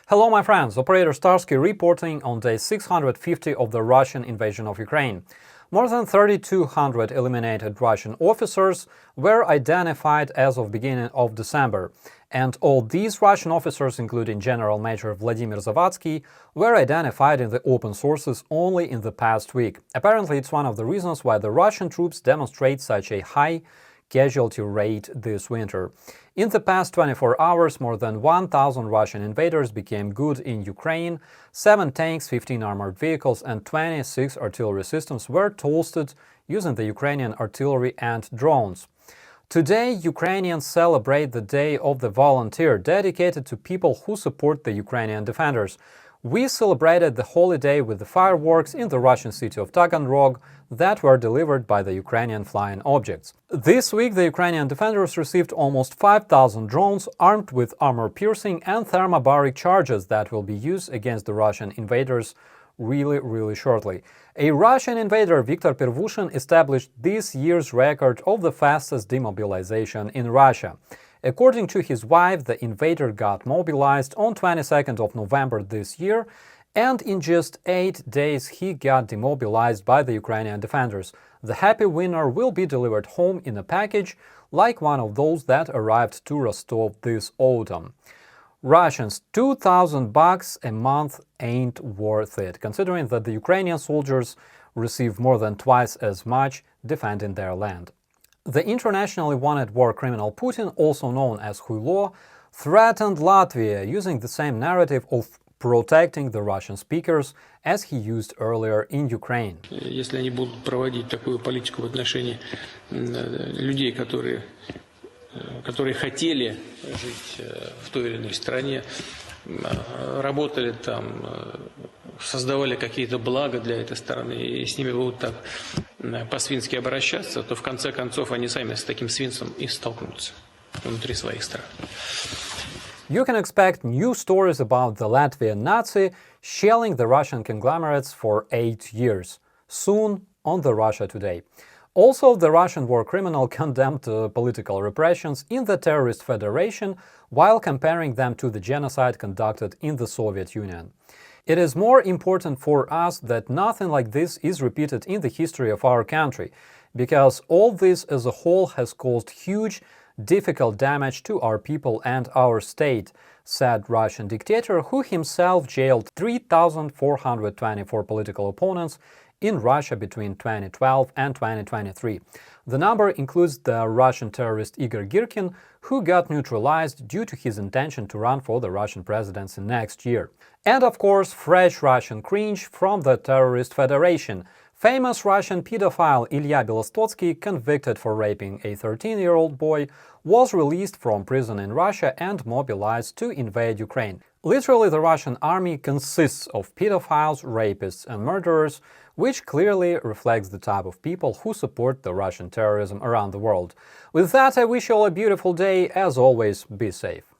Hello my friends, operator Starsky reporting on day 650 of the Russian invasion of Ukraine. More than 3,200 eliminated Russian officers were identified as of beginning of December. And all these Russian officers, including General Major Vladimir Zavadsky, were identified in the open sources only in the past week. Apparently, it's one of the reasons why the Russian troops demonstrate such a high casualty rate this winter. In the past 24 hours, more than 1,000 Russian invaders became good in Ukraine. 7 tanks, 15 armored vehicles and 26 artillery systems were toasted using the Ukrainian artillery and drones. Today, Ukrainians celebrate the Day of the Volunteer, dedicated to people who support the Ukrainian defenders. We celebrated the holiday with the fireworks in the Russian city of Taganrog that were delivered by the Ukrainian flying objects. This week, the Ukrainian defenders received almost 5,000 drones armed with armor-piercing and thermobaric charges that will be used against the Russian invaders really shortly. A Russian invader, Viktor Pervushin, established this year's record of the fastest demobilization in Russia. According to his wife, the invader got mobilized on 22nd of November this year, and in just 8 days he got demobilized by the Ukrainian defenders. The happy winner will be delivered home in a package, like one of those that arrived to Rostov this autumn. Russians, $2,000 a month ain't worth it, considering that the Ukrainian soldiers receive more than twice as much defending their land. The internationally wanted war criminal Putin, also known as Huilo, threatened Latvia using the same narrative of protecting the Russian speakers as he used earlier in Ukraine. Если они будут проводить такую политику в отношении людей, которые хотели жить в той или иной стране, работали там, создавали какие-то блага для этой страны, и с ними будут так по-свински обращаться, то в конце концов они сами с таким свинством и столкнутся внутри своих стран. You can expect new stories about the Latvian Nazi shelling the Russian conglomerates for 8 years, soon on the Russia Today. Also, the Russian war criminal condemned political repressions in the terrorist federation while comparing them to the genocide conducted in the Soviet Union. It is more important for us that nothing like this is repeated in the history of our country, because all this as a whole has caused huge, difficult damage to our people and our state, said Russian dictator who himself jailed 3,424 political opponents in Russia between 2012 and 2023. The number includes the Russian terrorist Igor Girkin, who got neutralized due to his intention to run for the Russian presidency next year. And of course, fresh Russian cringe from the terrorist federation. Famous Russian pedophile Ilya Belostotsky, convicted for raping a 13-year-old boy, was released from prison in Russia and mobilized to invade Ukraine. Literally, the Russian army consists of pedophiles, rapists and murderers, which clearly reflects the type of people who support the Russian terrorism around the world. With that, I wish you all a beautiful day. As always, be safe.